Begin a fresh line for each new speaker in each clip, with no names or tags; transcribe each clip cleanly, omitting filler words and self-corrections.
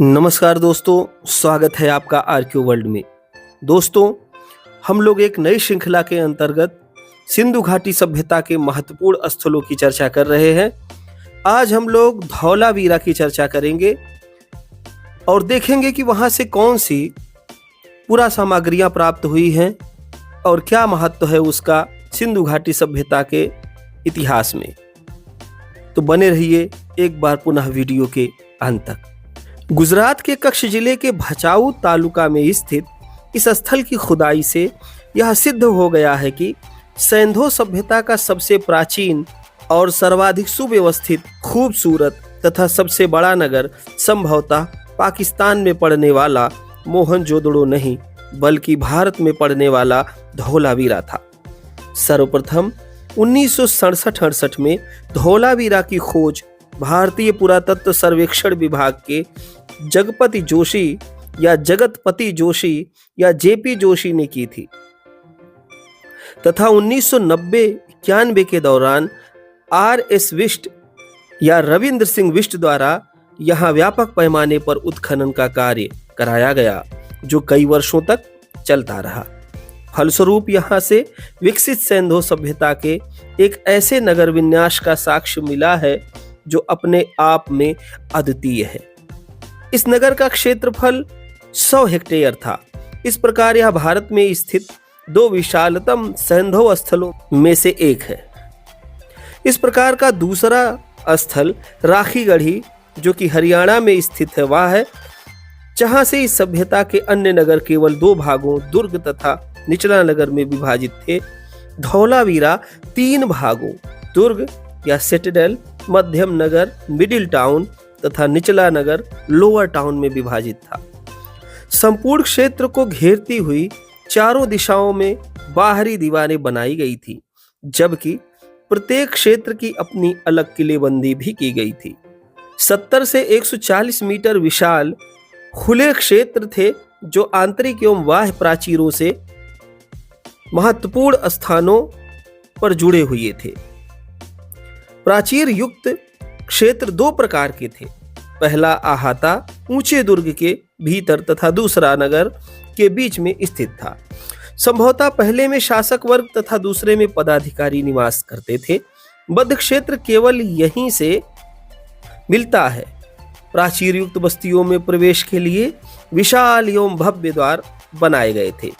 नमस्कार दोस्तों, स्वागत है आपका आरक्यू वर्ल्ड में। दोस्तों, हम लोग एक नई श्रृंखला के अंतर्गत सिंधु घाटी सभ्यता के महत्वपूर्ण स्थलों की चर्चा कर रहे हैं। आज हम लोग धौलावीरा की चर्चा करेंगे और देखेंगे कि वहाँ से कौन सी पुरा सामग्रियाँ प्राप्त हुई हैं और क्या महत्व है उसका सिंधु घाटी सभ्यता के इतिहास में। तो बने रहिए एक बार पुनः वीडियो के अंत तक। गुजरात के कच्छ जिले के भचाऊ तालुका में स्थित इस स्थल की खुदाई से यह सिद्ध हो गया है कि सिंधु सभ्यता का सबसे प्राचीन और सर्वाधिक सुव्यवस्थित, खूबसूरत तथा सबसे बड़ा नगर संभवतः पाकिस्तान में पड़ने वाला मोहनजोदड़ो नहीं बल्कि भारत में पड़ने वाला धौलावीरा था। सर्वप्रथम 1967-68 में धौलावीरा की खोज भारतीय पुरातत्व सर्वेक्षण विभाग के जगपति जोशी या जेपी जोशी ने की थी तथा 1990-91 के दौरान RS विष्ट या रविंद्र सिंह विष्ट द्वारा यहां व्यापक पैमाने पर उत्खनन का कार्य कराया गया, जो कई वर्षों तक चलता रहा। फलस्वरूप यहां से विकसित सिंधु सभ्यता के एक ऐसे नगर विन्यास का साक्ष्य मिला है जो अपने आप में अद्वितीय है। इस नगर का क्षेत्रफल 100 हेक्टेयर था। इस प्रकार यह भारत में स्थित दो विशालतम सिंधु स्थलों में से एक है। इस प्रकार का दूसरा स्थल राखीगढ़ी, जो कि हरियाणा में स्थित है, वह है जहां से इस सभ्यता के अन्य नगर केवल दो भागों, दुर्ग तथा निचला नगर में विभाजित थे। धौलावीरा 3 भागों, दुर्ग या सिटाडेल, मध्यम नगर मिडिल टाउन तथा निचला नगर लोअर टाउन में विभाजित था। संपूर्ण क्षेत्र को घेरती हुई चारों दिशाओं में बाहरी दीवारें बनाई गई थी, जबकि प्रत्येक क्षेत्र की अपनी अलग किलेबंदी भी की गई थी। 70 से 140 मीटर विशाल खुले क्षेत्र थे, जो आंतरिक एवं बाह्य प्राचीरों से महत्वपूर्ण स्थानों पर जुड़े हुए थे। प्राचीर युक्त क्षेत्र 2 प्रकार के थे। पहला अहाता ऊंचे दुर्ग के भीतर तथा दूसरा नगर के बीच में स्थित था। संभवतः पहले में शासक वर्ग तथा दूसरे में पदाधिकारी निवास करते थे। मध्य क्षेत्र केवल यहीं से मिलता है। प्राचीर युक्त बस्तियों में प्रवेश के लिए विशाल एवं भव्य द्वार बनाए गए थे।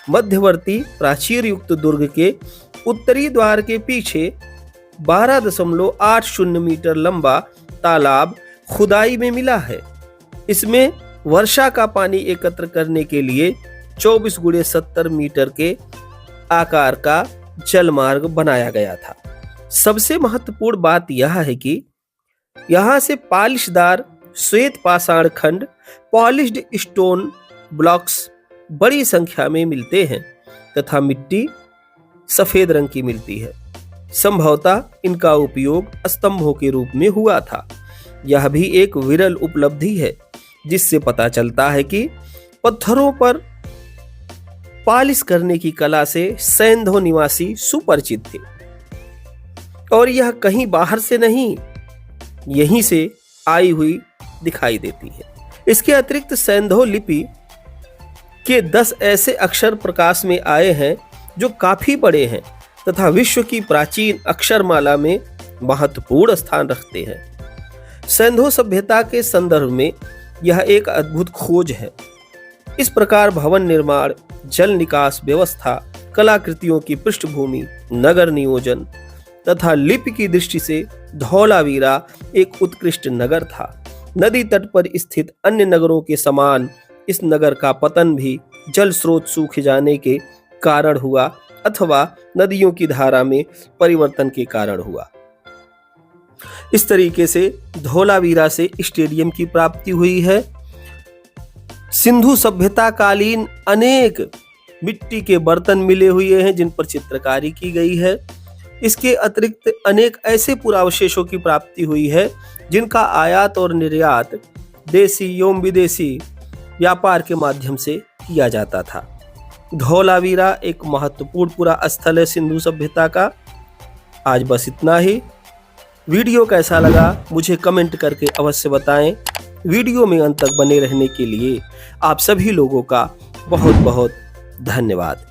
मध्यवर्ती प्राचीर युक्त दुर्ग के उत्तरी द्वार के पीछे 12.80 मीटर लंबा तालाब खुदाई में मिला है। इसमें वर्षा का पानी एकत्र करने के लिए 24x70 मीटर के आकार का जल मार्ग बनाया गया था। सबसे महत्वपूर्ण बात यह है कि यहां से पॉलिशदार श्वेत पाषाण खंड, पॉलिश्ड स्टोन ब्लॉक्स बड़ी संख्या में मिलते हैं तथा मिट्टी सफेद रंग की मिलती है। संभवतः इनका उपयोग स्तंभों के रूप में हुआ था। यह भी एक विरल उपलब्धि है, जिससे पता चलता है कि पत्थरों पर पॉलिश करने की कला से सिंधु निवासी सुपरिचित थे और यह कहीं बाहर से नहीं, यहीं से आई हुई दिखाई देती है। इसके अतिरिक्त सिंधु लिपि के 10 ऐसे अक्षर प्रकाश में आए हैं जो काफी बड़े हैं तथा विश्व की प्राचीन अक्षरमाला में महत्वपूर्ण स्थान रखते हैं। सिंधु सभ्यता के संदर्भ में यह एक अद्भुत खोज है। इस प्रकार भवन निर्माण, जल निकास व्यवस्था, कलाकृतियों की पृष्ठभूमि, नगर नियोजन तथा लिपि की दृष्टि से धौलावीरा एक उत्कृष्ट नगर था। नदी तट पर स्थित अन्य नगरों के समान इस नगर का पतन भी जल स्रोत सूख जाने के कारण हुआ अथवा नदियों की धारा में परिवर्तन के कारण हुआ। इस तरीके से धौलावीरा से स्टेडियम की प्राप्ति हुई है। सिंधु सभ्यता कालीन अनेक मिट्टी के बर्तन मिले हुए हैं जिन पर चित्रकारी की गई है। इसके अतिरिक्त अनेक ऐसे पुरावशेषों की प्राप्ति हुई है जिनका आयात और निर्यात देसी एवं विदेशी व्यापार के माध्यम से किया जाता था। धौलावीरा एक महत्वपूर्ण पुरा स्थल है सिंधु सभ्यता का। आज बस इतना ही। वीडियो कैसा लगा मुझे कमेंट करके अवश्य बताएं। वीडियो में अंत तक बने रहने के लिए आप सभी लोगों का बहुत बहुत धन्यवाद।